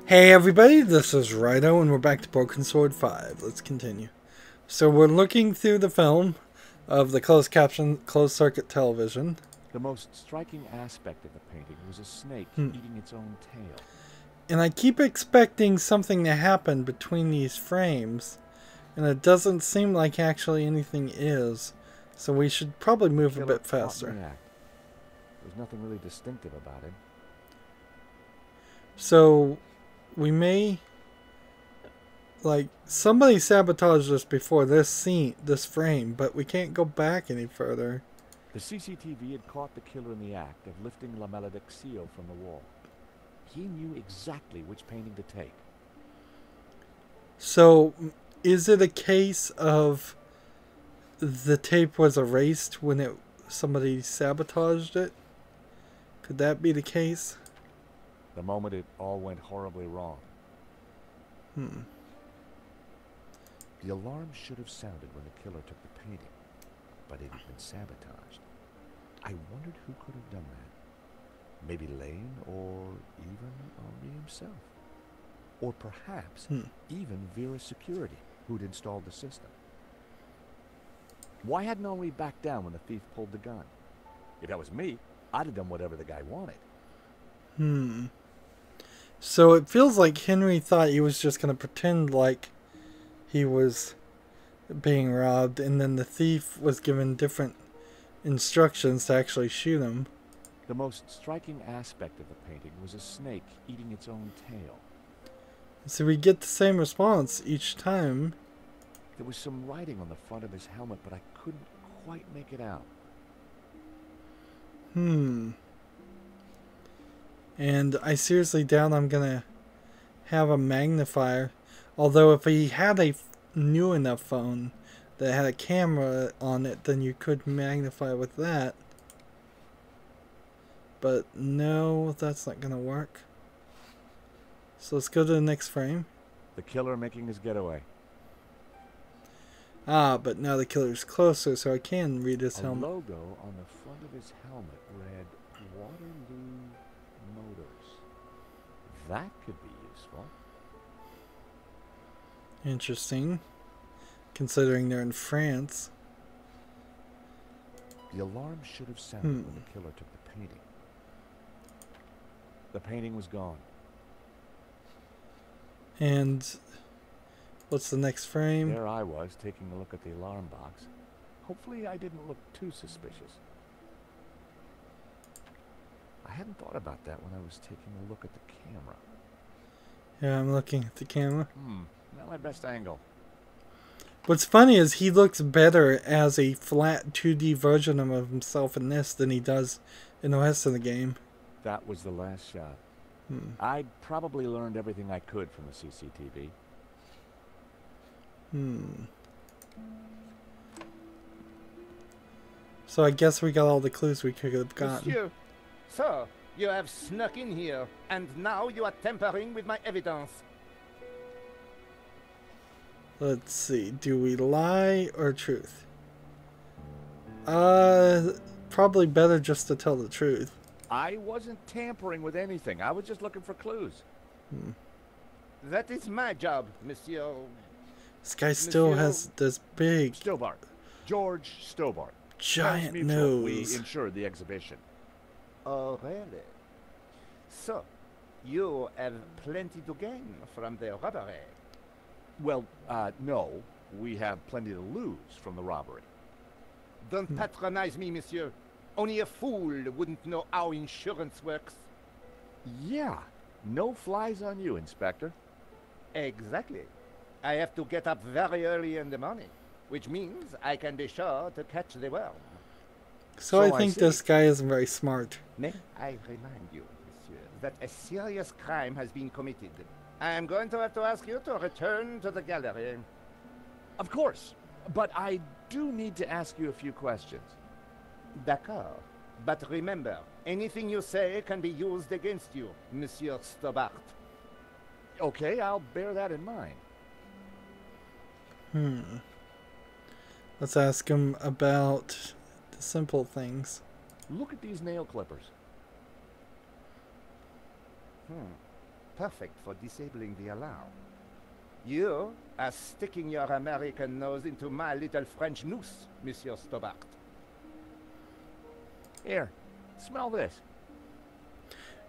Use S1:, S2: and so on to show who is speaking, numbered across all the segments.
S1: Hey everybody, this is Rydo and we're back to Broken Sword 5. Let's continue. So we're looking through the film of the closed circuit television.
S2: The most striking aspect of the painting was a snake eating its own tail.
S1: And I keep expecting something to happen between these frames, and it doesn't seem like actually anything is. So we should probably move a bit faster.
S2: There's nothing really distinctive about him.
S1: So we may, like, somebody sabotaged us before this frame, but we can't go back any further.
S2: The CCTV had caught the killer in the act of lifting La Malediccio from the wall. He knew exactly which painting to take.
S1: So, is it a case of the tape was erased when somebody sabotaged it? Could that be the case?
S2: The moment it all went horribly wrong. The alarm should have sounded when the killer took the painting, but it had been sabotaged. I wondered who could have done that. Maybe Lane, or even Henri himself. Or perhaps even Vera's security, who'd installed the system. Why hadn't Henri backed down when the thief pulled the gun? If that was me, I'd have done whatever the guy wanted.
S1: So it feels like Henry thought he was just going to pretend like he was being robbed, and then the thief was given different instructions to actually shoot him.
S2: The most striking aspect of the painting was a snake eating its own tail.
S1: So we get the same response each time.
S2: There was some writing on the front of his helmet, but I couldn't quite make it out.
S1: And I seriously doubt I'm gonna have a magnifier. Although if he had a new enough phone that had a camera on it, then you could magnify with that. But no, that's not gonna work. So let's go to the next frame.
S2: The killer making his getaway.
S1: Ah, but now the killer's closer, so I can read his helmet.
S2: A logo on the front of his helmet read Waterloo Motors. That could be useful.
S1: Interesting, considering they're in France.
S2: The alarm should have sounded when the killer took the painting. The painting was gone.
S1: And what's the next frame?
S2: There I was, taking a look at the alarm box. Hopefully I didn't look too suspicious. I hadn't thought about that when I was taking a look at the camera.
S1: Yeah, I'm looking at the camera.
S2: Not my best angle.
S1: What's funny is he looks better as a flat 2D version of himself in this than he does in the rest of the game.
S2: That was the last shot. I'd probably learned everything I could from the CCTV.
S1: So I guess we got all the clues we could have gotten.
S3: Monsieur, sir, you have snuck in here, and now you are tampering with my evidence.
S1: Let's see, do we lie or truth? Probably better just to tell the truth.
S2: I wasn't tampering with anything. I was just looking for clues.
S3: That is my job, monsieur.
S1: This guy still has this big
S2: Stobbart. George Stobbart.
S1: giant
S2: We
S1: nose.
S2: insured the exhibition.
S3: Oh, really? So, you have plenty to gain from the robbery.
S2: Well, no. We have plenty to lose from the robbery.
S3: Don't patronize me, monsieur. Only a fool wouldn't know how insurance works.
S2: Yeah. No flies on you, Inspector.
S3: Exactly. I have to get up very early in the morning, which means I can be sure to catch the worm.
S1: So I think this guy isn't very smart.
S3: May I remind you, monsieur, that a serious crime has been committed. I am going to have to ask you to return to the gallery.
S2: Of course. But I do need to ask you a few questions.
S3: D'accord. But remember, anything you say can be used against you, Monsieur Stobbart.
S2: Okay, I'll bear that in mind.
S1: Let's ask him about the simple things.
S2: Look at these nail clippers.
S3: perfect for disabling the alarm. You are sticking your American nose into my little French noose, Monsieur Stobbart.
S2: Here, smell this.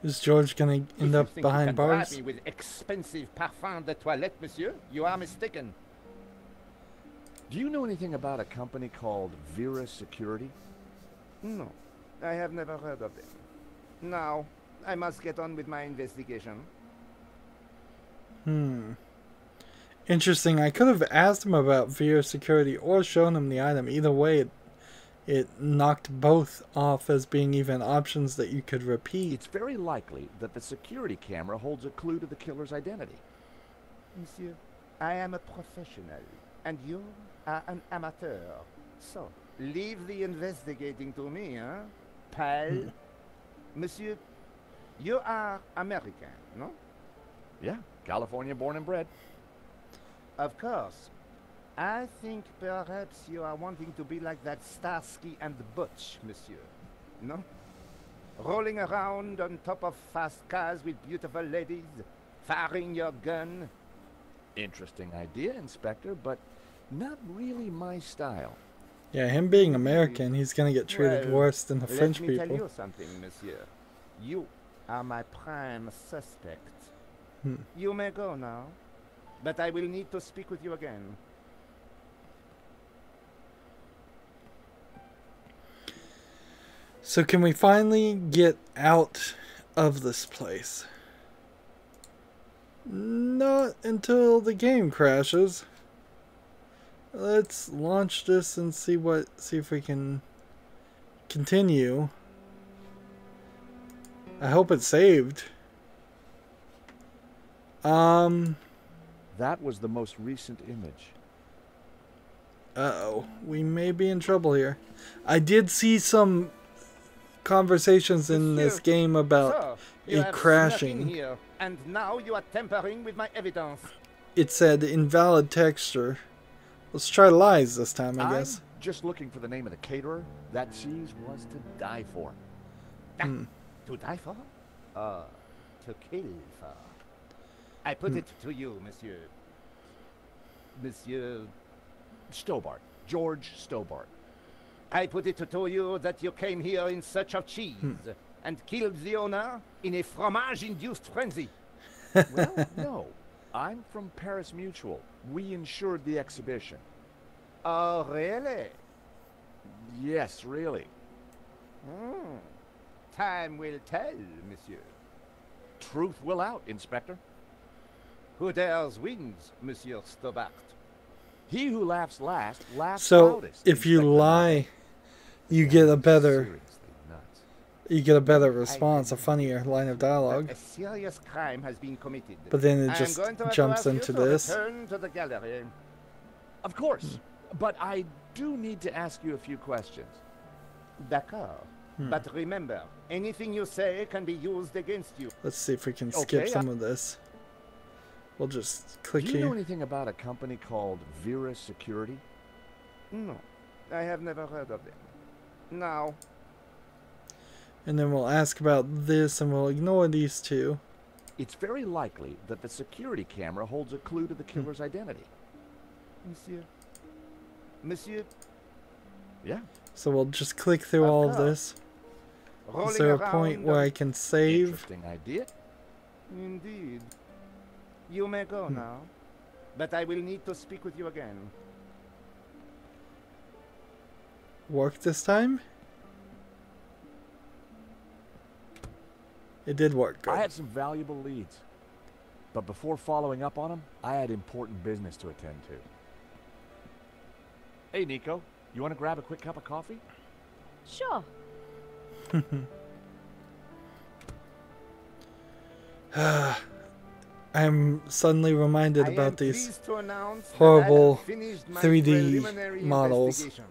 S1: Is George gonna end up behind
S3: If you
S1: bars?
S3: bribe me with expensive parfum de toilette, monsieur, you are mistaken.
S2: Do you know anything about a company called Vera Security?
S3: No, I have never heard of them. Now, I must get on with my investigation.
S1: Interesting. I could have asked him about VR security or shown him the item. Either way, it knocked both off as being even options that you could repeat.
S2: It's very likely that the security camera holds a clue to the killer's identity.
S3: Monsieur, I am a professional, and you are an amateur. So, leave the investigating to me, huh? Pal? Monsieur, you are American, no?
S2: Yeah, California born and bred.
S3: Of course. I think perhaps you are wanting to be like that Starsky and Butch, monsieur. No? Rolling around on top of fast cars with beautiful ladies, firing your gun.
S2: Interesting idea, Inspector, but not really my style.
S1: Yeah, him being American, he's gonna get treated
S3: Well,
S1: worse than the French
S3: Let me tell
S1: people.
S3: you something, monsieur. You are my prime suspect. You may go now, but I will need to speak with you again.
S1: So can we finally get out of this place? Not until the game crashes. Let's launch this and see if we can continue. I hope it's saved.
S2: That was the most recent image.
S1: Uh-oh. We may be in trouble here. I did see some conversations in this game about
S3: So, you
S1: it
S3: have
S1: crashing.
S3: snuck in here, and now you are tampering with my evidence.
S1: It said invalid texture. Let's try lies this time, I guess.
S2: I'm just looking for the name of the caterer. That cheese was to die for.
S3: To die for? To kill for. I put it to you, monsieur. Monsieur...
S2: Stobbart. George Stobbart.
S3: I put it to you that you came here in search of cheese and killed the owner in a fromage-induced frenzy.
S2: Well, no. I'm from Paris Mutual. We insured the exhibition.
S3: Oh, really?
S2: Yes, really.
S3: Time will tell, monsieur.
S2: Truth will out, Inspector.
S3: Who dares wins, Monsieur Stobbart.
S2: He who laughs last laughs
S1: So
S2: loudest.
S1: if you
S2: Inspector.
S1: lie, you get a better
S2: Seriously nuts.
S1: response, a funnier line of dialogue.
S3: A serious crime has been committed.
S1: But then it
S3: I am
S1: just
S3: going to have to
S1: jumps
S3: ask you
S1: into
S3: to
S1: this.
S3: Return to the gallery.
S2: Of course. But I do need to ask you a few questions.
S3: D'accord. But remember, anything you say can be used against you.
S1: Let's see if we can skip
S2: Okay,
S1: some of this. We'll just click
S2: Do you know
S1: here.
S2: anything about a company called Vera Security?
S3: No, I have never heard of them. Now,
S1: And then we'll ask about this and we'll ignore these two.
S2: It's very likely that the security camera holds a clue to the killer's identity.
S3: monsieur,
S2: Yeah.
S1: So we'll just click through
S3: Of
S1: all of
S3: course.
S1: this. Is
S3: rolling
S1: there a
S3: around
S1: point where
S3: on-
S1: I can save?
S2: Interesting idea.
S3: Indeed. You may go now, but I will need to speak with you again.
S1: Work this time? It did work. Good.
S2: I had some valuable leads. But before following up on them, I had important business to attend to. Hey, Nico. You want to grab a quick cup of coffee?
S4: Sure.
S1: I'm suddenly reminded
S3: I am
S1: about these
S3: pleased to announce that
S1: horrible
S3: I have finished my
S1: 3D
S3: preliminary
S1: models.
S3: investigation.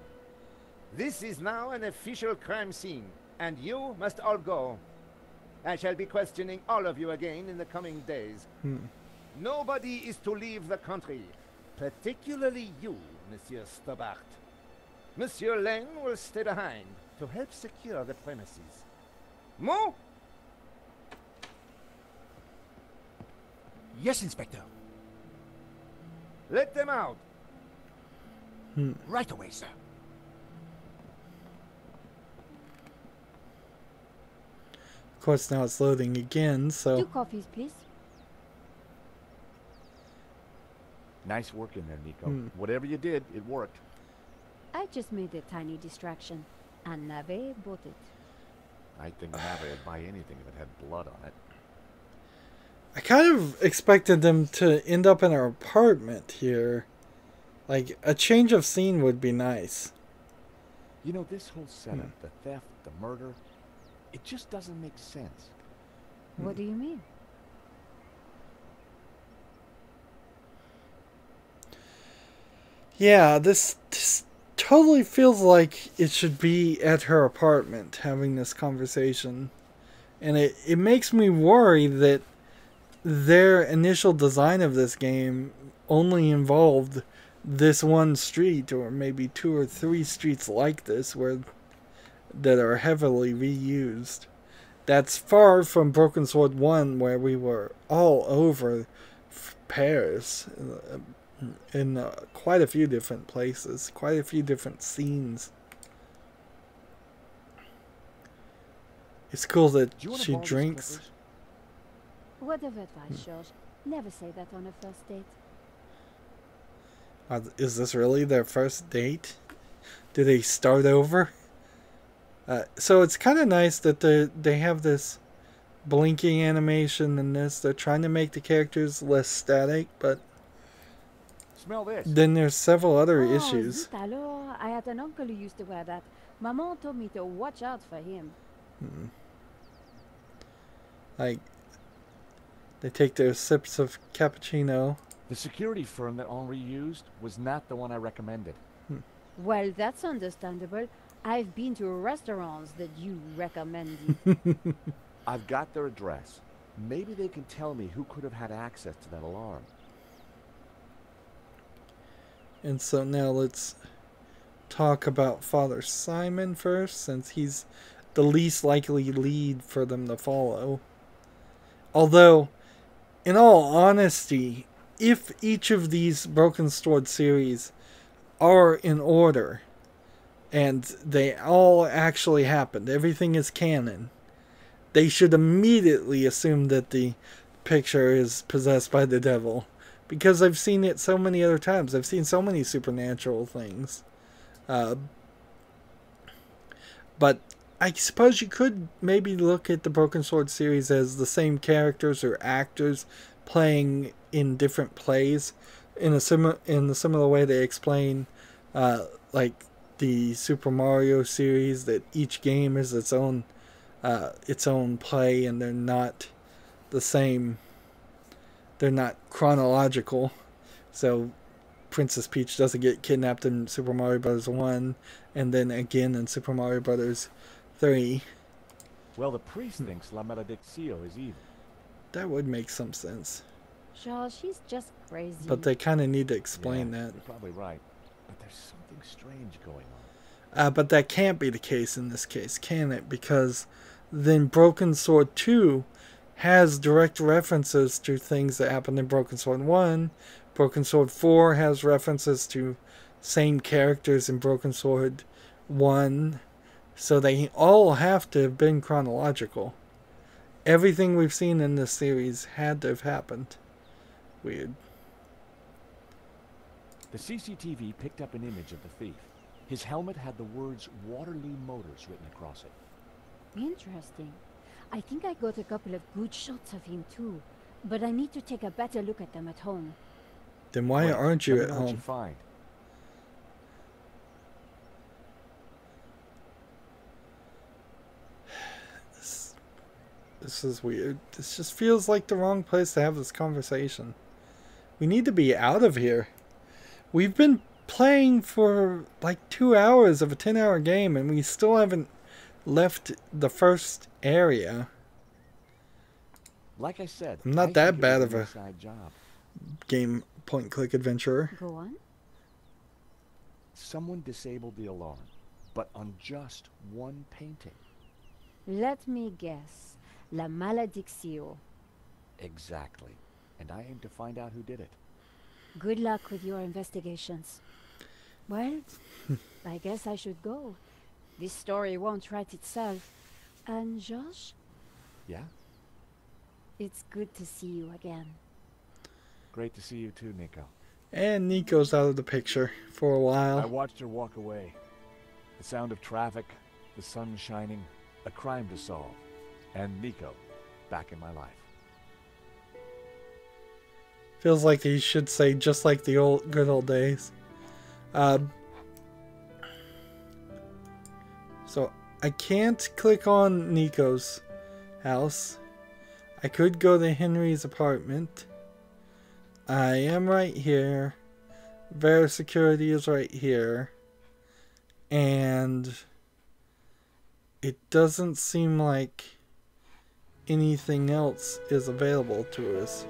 S3: This is now an official crime scene, and you must all go. I shall be questioning all of you again in the coming days. Nobody is to leave the country, particularly you, Monsieur Stobbart. Monsieur Lane will stay behind to help secure the premises. Mo?
S4: Yes, Inspector.
S3: Let them out.
S4: Right away, sir.
S1: Of course, now it's loading again, so...
S5: 2 coffees, please.
S2: Nice work in there, Nico. Whatever you did, it worked.
S5: I just made a tiny distraction. And Nave bought it.
S2: I think Nave would buy anything if it had blood on it.
S1: I kind of expected them to end up in our apartment here. Like, a change of scene would be nice.
S2: You know, this whole setup, the theft, the murder, it just doesn't make sense.
S5: What do you mean?
S1: Yeah, this totally feels like it should be at her apartment having this conversation. And it makes me worry that their initial design of this game only involved this one street, or maybe 2 or 3 streets like this that are heavily reused. That's far from Broken Sword 1, where we were all over Paris in quite a few different places, quite a few different scenes. It's cool that she drinks.
S5: Word of advice, George. Never say that on a first date.
S1: Is this really their first date? Do they start over? So it's kind of nice that they have this blinking animation in this. They're trying to make the characters less static, but
S2: Smell this.
S1: then there's several other
S5: Oh,
S1: issues.
S5: zut alors. I had an uncle who used to wear that. Maman told me to watch out for him.
S1: Like, they take their sips of cappuccino.
S2: The security firm that Henri used was not the one I recommended.
S5: Well, that's understandable. I've been to restaurants that you recommended.
S2: I've got their address. Maybe they can tell me who could have had access to that alarm.
S1: And so now let's talk about Father Simon first, since he's the least likely lead for them to follow. Although, in all honesty, if each of these Broken Sword series are in order, and they all actually happened, everything is canon, they should immediately assume that the picture is possessed by the devil. Because I've seen it so many other times. I've seen so many supernatural things. But I suppose you could maybe look at the Broken Sword series as the same characters or actors playing in different plays, in the similar way they explain, like the Super Mario series, that each game is its own play, and they're not the same. They're not chronological. So Princess Peach doesn't get kidnapped in Super Mario Bros. 1, and then again in Super Mario Bros. 3.
S2: Well, the priest thinks La Malediccio is evil.
S1: That would make some sense.
S5: George, he's just crazy.
S1: But they kind of need to explain that.
S2: You're probably right. But there's something strange going on.
S1: But that can't be the case in this case, can it? Because then Broken Sword 2 has direct references to things that happened in Broken Sword 1. Broken Sword 4 has references to same characters in Broken Sword 1. So they all have to have been chronological. Everything we've seen in this series had to have happened. Weird.
S2: The CCTV picked up an image of the thief. His helmet had the words Waterloo Motors written across it.
S5: Interesting. I think I got a couple of good shots of him too. But I need to take a better look at them at home.
S1: Then why aren't you at
S2: What you
S1: home?
S2: find.
S1: This is weird. This just feels like the wrong place to have this conversation. We need to be out of here. We've been playing for like 2 hours of a 10-hour game, and we still haven't left the first area.
S2: Like I said,
S1: I'm not
S2: I
S1: that
S2: think it
S1: bad
S2: was
S1: of
S2: an
S1: a
S2: inside job.
S1: game point-click adventurer.
S5: Go on.
S2: Someone disabled the alarm, but on just one painting.
S5: Let me guess. La Malediccio.
S2: Exactly. and I aim to find out who did it.
S5: Good luck with your investigations. Well, I guess I should go. This story won't write itself. And George?
S2: Yeah?
S5: It's good to see you again.
S2: Great to see you too, Nico.
S1: And Nico's out of the picture for a
S2: I
S1: while.
S2: watched her walk away. The sound of traffic, the sun shining, a crime to solve, and Nico back in my life.
S1: Feels like he should say just like the good old days. So I can't click on Nico's house. I could go to Henry's apartment. I am right here. Vera security is right here. And it doesn't seem like anything else is available to us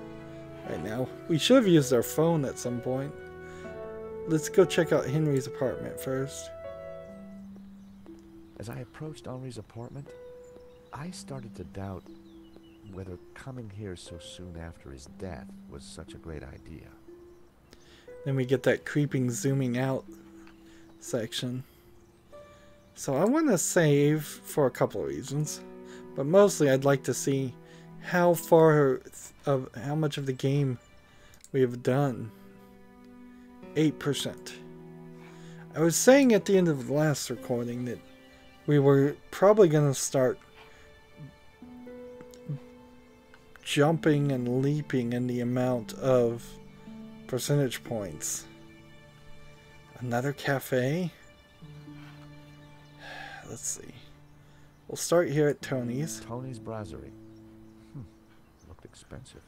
S1: right now. We should have used our phone at some point. Let's go check out Henry's apartment first.
S2: As I approached Henri's apartment, I started to doubt whether coming here so soon after his death was such a great idea.
S1: Then we get that creeping zooming out section. So I want to save for a couple of reasons, but mostly I'd like to see how much of the game we have done. 8%. I was saying at the end of the last recording that we were probably going to start jumping and leaping in the amount of percentage points. Another cafe? Let's see. We'll start here at Tony's.
S2: Tony's Brasserie. Looked expensive.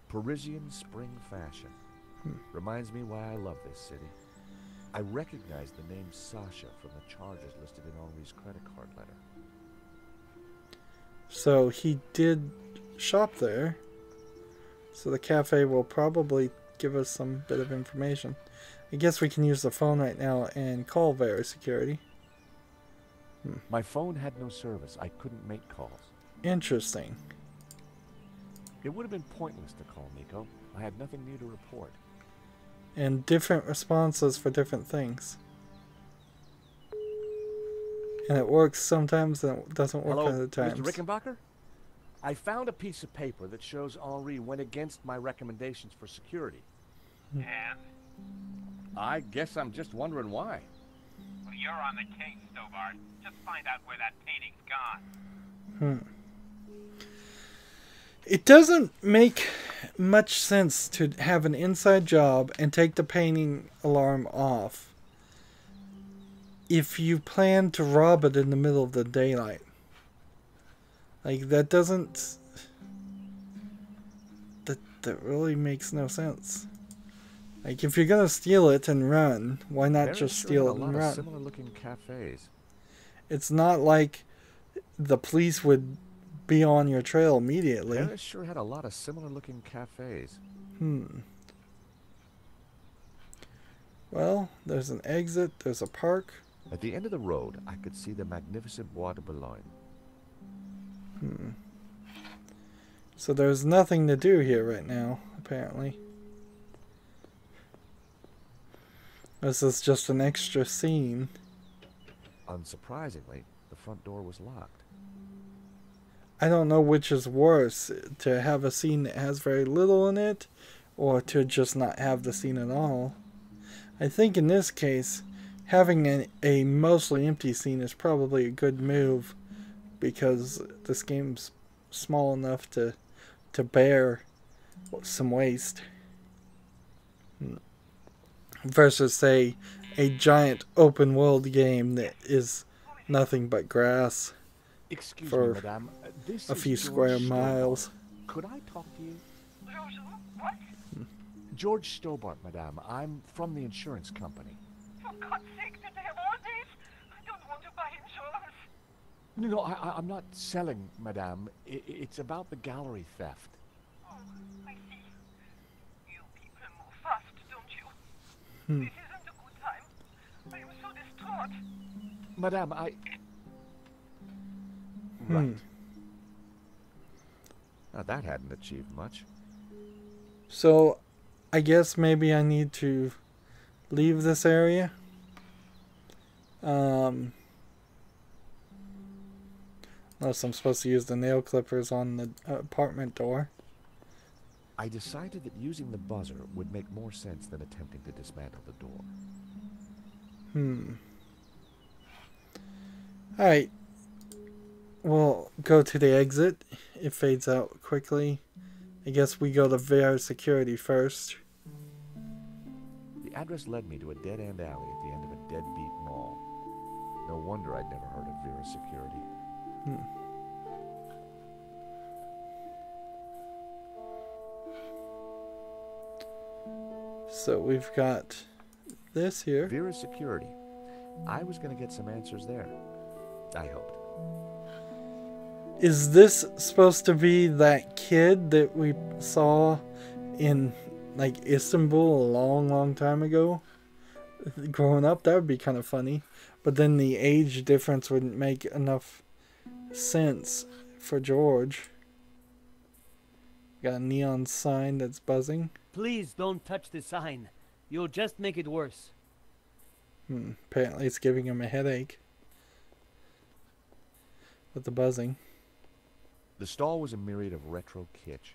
S2: Parisian spring fashion. Reminds me why I love this city. I recognize the name Sasha from the charges listed in Henri's credit card letter.
S1: So he did shop there. So the cafe will probably give us some bit of information. I guess we can use the phone right now and call Vera security.
S2: My phone had no service. I couldn't make calls.
S1: Interesting.
S2: It would have been pointless to call Nico. I had nothing new to report.
S1: And different responses for different things. And it works sometimes and it doesn't work
S2: Hello,
S1: other times.
S2: Mr. Rickenbacker? I found a piece of paper that shows Henri went against my recommendations for security.
S4: And?
S2: I guess I'm just wondering why.
S4: Well, you're on the case, Stobbart. Just find out where that painting's gone.
S1: It doesn't make much sense to have an inside job and take the painting alarm off if you plan to rob it in the middle of the daylight. Like, that doesn't... That really makes no sense. Like, if you're gonna steal it and run, why not just steal it and run?
S2: Similar looking cafes.
S1: It's not like the police would be on your trail immediately.
S2: Paris sure had a lot of similar looking cafes.
S1: Well, there's an exit, there's a park.
S2: At the end of the road, I could see the magnificent Bois de Boulogne.
S1: So there's nothing to do here right now, apparently. This is just an extra scene.
S2: Unsurprisingly, the front door was locked.
S1: I don't know which is worse, to have a scene that has very little in it, or to just not have the scene at all. I think in this case, having a mostly empty scene is probably a good move, because this game's small enough to bear some waste. Versus, say, a giant open world game that is nothing but grass.
S2: Excuse
S1: for
S2: me, madame. This
S1: a
S2: is
S1: few
S2: George
S1: square
S2: Stobbart.
S1: miles.
S2: Could I talk to you?
S4: George, what?
S2: George Stobbart, madame. I'm from the insurance company.
S4: For God's sake, did they have all these? I don't want to buy insurance.
S2: No, I'm not selling, madame. It's about the gallery theft.
S4: Oh, I see. You people move fast, don't you? This isn't a good time. I am so distraught.
S2: Madame, Right. Now, that hadn't achieved much.
S1: So, I guess maybe I need to leave this area. Unless I'm supposed to use the nail clippers on the apartment door.
S2: I decided that using the buzzer would make more sense than attempting to dismantle the door.
S1: Alright. We'll go to the exit. It fades out quickly. I guess we go to Vera Security first.
S2: The address led me to a dead-end alley at the end of a deadbeat mall. No wonder I'd never heard of Vera Security.
S1: So we've got this here.
S2: Vera Security. I was going to get some answers there. I hoped.
S1: Is this supposed to be that kid that we saw in, like, Istanbul a long, long time ago? Growing up, that would be kind of funny. But then the age difference wouldn't make enough sense for George. Got a neon sign that's buzzing.
S6: Please don't touch the sign. You'll just make it worse.
S1: Apparently it's giving him a headache with the buzzing.
S2: The stall was a myriad of retro kitsch.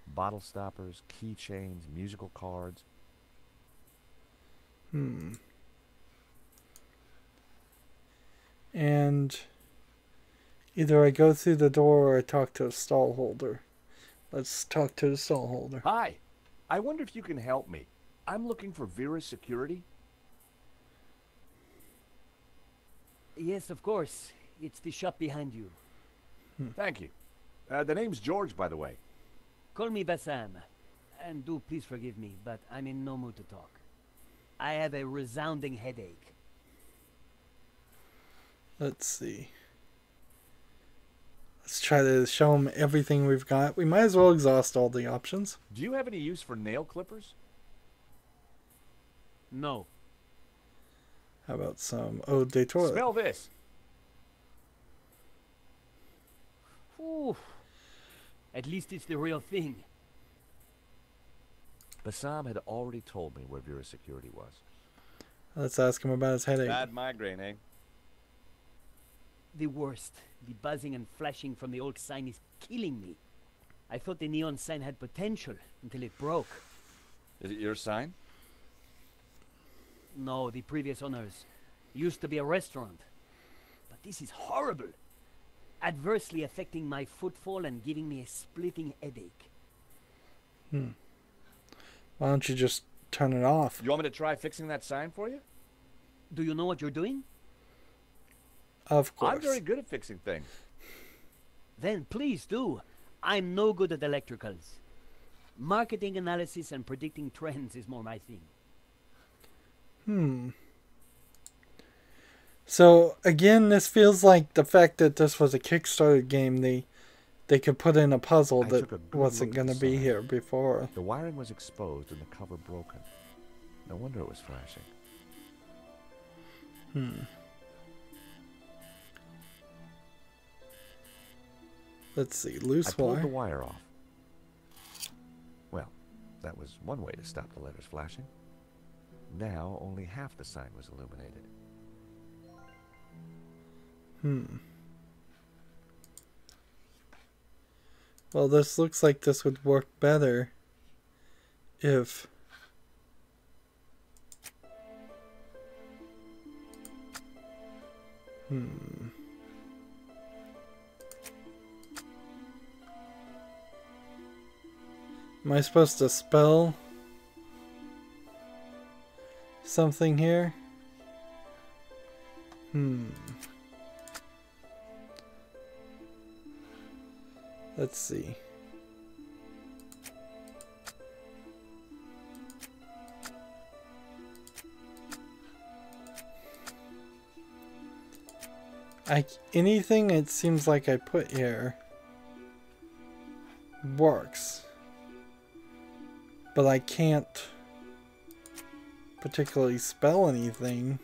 S2: Bottle stoppers, keychains, musical cards.
S1: And either I go through the door or I talk to a stall holder. Let's talk to the stall holder.
S7: Hi. I wonder if you can help me. I'm looking for Vera Security.
S6: Yes, of course. It's the shop behind you.
S7: Thank you. The name's George, by the way.
S6: Call me Bassam. And do please forgive me, but I'm in no mood to talk. I have a resounding headache.
S1: Let's see. Let's try to show him everything we've got. We might as well exhaust all the options.
S7: Do you have any use for nail clippers?
S6: No.
S1: How about some eau de toilette?
S7: Smell this.
S6: Ooh. At least it's the real thing.
S2: Bassam had already told me where Vera Security was.
S1: Let's ask him about his headache.
S7: Bad migraine, eh?
S6: The worst. The buzzing and flashing from the old sign is killing me. I thought the neon sign had potential until it broke.
S7: Is it your sign?
S6: No, the previous owners used to be a restaurant. But this is horrible. Adversely affecting my footfall and giving me a splitting headache.
S1: Why don't you just turn it off?
S7: You want me to try fixing that sign for you?
S6: Do you know what you're doing?
S1: Of course.
S7: I'm very good at fixing things.
S6: Then please do. I'm no good at electricals. Marketing analysis and predicting trends is more my thing.
S1: So again, this feels like the fact that this was a Kickstarter game. They could put in a puzzle
S2: I took a
S1: that
S2: good
S1: wasn't
S2: look at
S1: going to
S2: the
S1: be
S2: sign.
S1: here before.
S2: The wiring was exposed and the cover broken. No wonder it was flashing.
S1: Let's see,
S2: I
S1: loose
S2: pulled the
S1: wire.
S2: wire off. Well, that was one way to stop the letters flashing. Now only half the sign was illuminated.
S1: Well, this looks like this would work better if Am I supposed to spell something here? Let's see. Anything it seems like I put here works, but I can't particularly spell anything.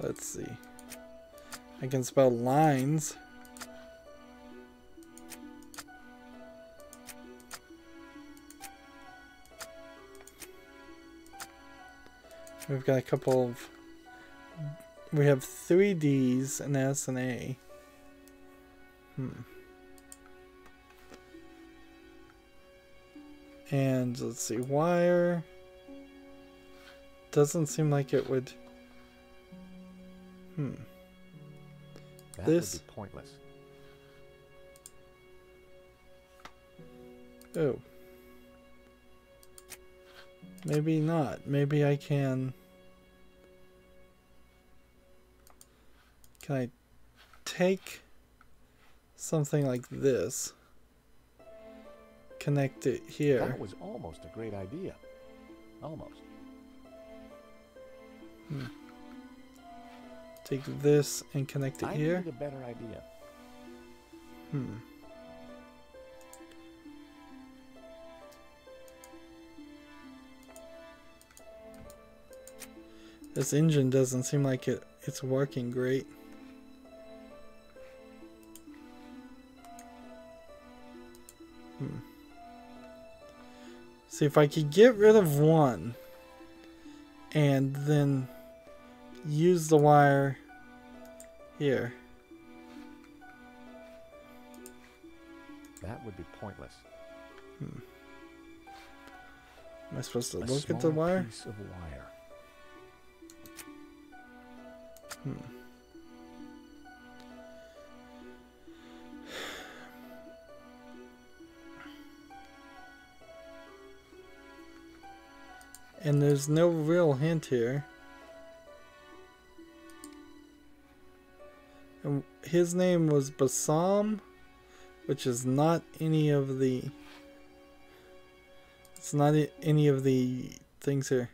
S1: Let's see. I can spell lines. We've got a couple of... We have 3 D's, an S, and A. And let's see, wire. Doesn't seem like it would...
S2: That
S1: This
S2: would be pointless.
S1: Oh. Maybe not. Maybe I can... Can I take something like this, connect it here?
S2: That was almost a great idea. Almost.
S1: Take this and connect it here.
S2: I need a better idea.
S1: This engine doesn't seem like it's working great. See, if I could get rid of one and then use the wire here.
S2: That would be pointless.
S1: Am I supposed to look at the wire?
S2: Piece of wire.
S1: And there's no real hint here. And his name was Bassam, which is not any of the... It's not any of the things here.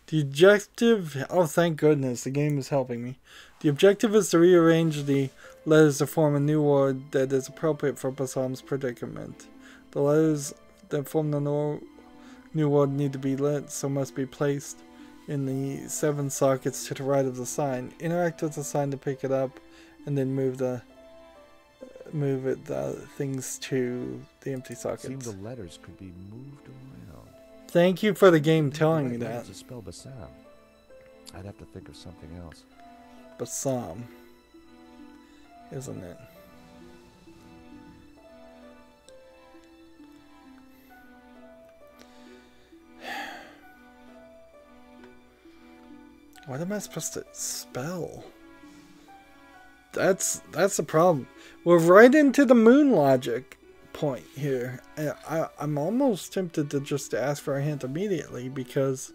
S1: The objective... Oh, thank goodness, the game is helping me. The objective is to rearrange the letters to form a new word that is appropriate for Bassam's predicament. The letters that form the new word need to be lit, so must be placed in the 7 sockets to the right of the sign. Interact with the sign to pick it up, and then move the things to the empty sockets.
S2: It seemed the letters could be moved around.
S1: Thank you for the game telling me that.
S2: To spell Bassam, I'd have to think of something else.
S1: Bassam, isn't it? What am I supposed to spell? That's the problem. We're right into the moon logic point here. I'm almost tempted to just ask for a hint immediately, because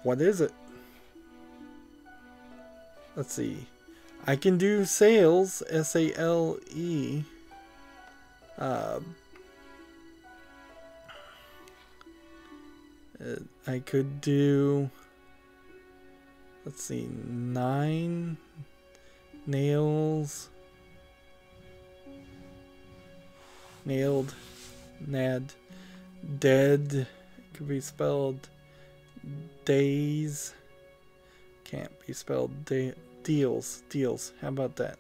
S1: what is it? Let's see. I can do sales, S-A-L-E. I could do, let's see, 9 nails, nailed, nad, dead, could be spelled days, can't be spelled deals, how about that?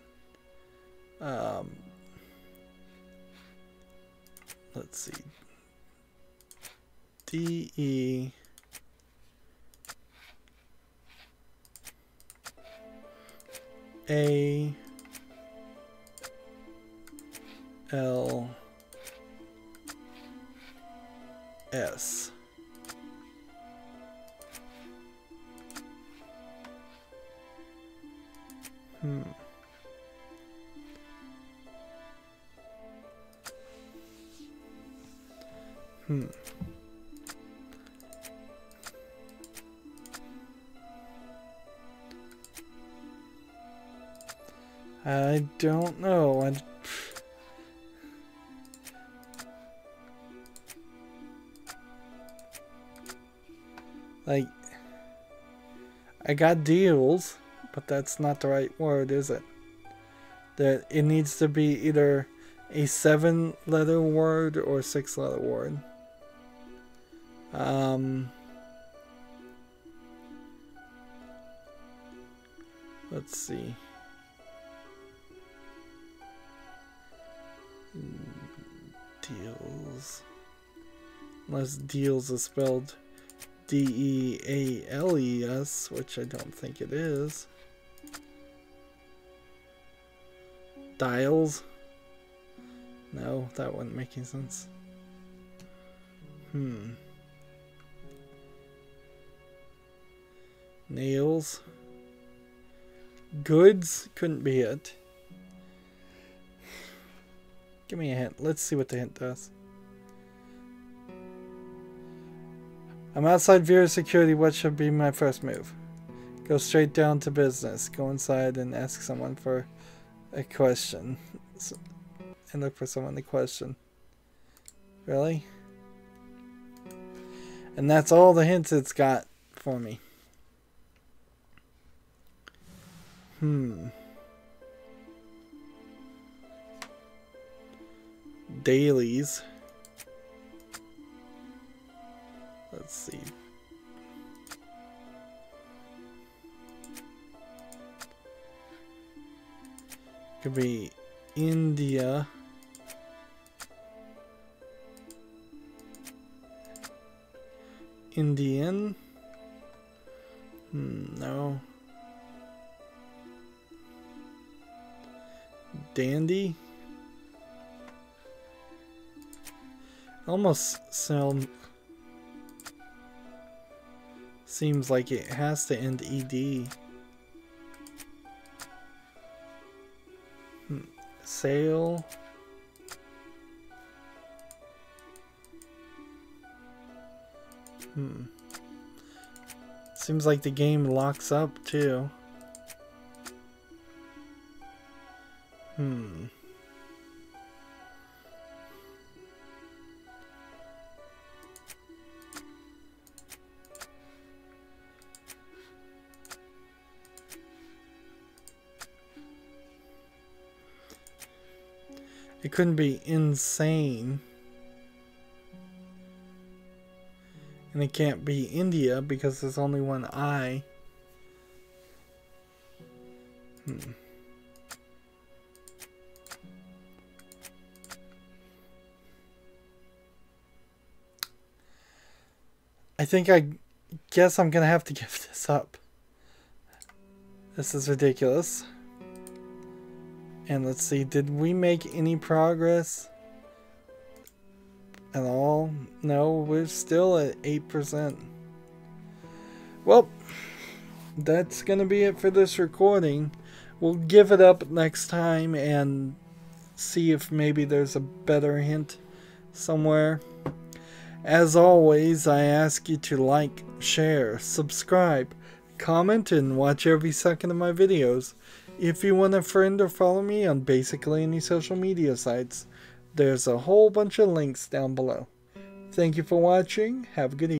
S1: Let's see, D-E, A L S. I don't know. Like, I got deals, but that's not the right word, is it? That it needs to be either a 7-letter word or a 6-letter word. Let's see. Deals. Unless deals is spelled D-E-A-L-E-S, which I don't think it is. Dials? No, that wouldn't make any sense. Nails. Goods? Couldn't be it. Give me a hint. Let's see what the hint does. I'm outside Vera's security. What should be my first move? Go straight down to business. Go inside and ask someone for a question. And look for someone to question. Really? And that's all the hints it's got for me. Dailies. Let's see. Could be India. Indian? No. Dandy? Almost seems like it has to end ED. Sale. Seems like the game locks up too. It couldn't be insane. And it can't be India because there's only one I. I guess I'm gonna have to give this up. This is ridiculous. And let's see, did we make any progress at all? No, we're still at 8%. Well, that's gonna be it for this recording. We'll give it up next time and see if maybe there's a better hint somewhere. As always, I ask you to like, share, subscribe, comment, and watch every second of my videos. If you want a friend or follow me on basically any social media sites, there's a whole bunch of links down below. Thank you for watching. Have a good evening.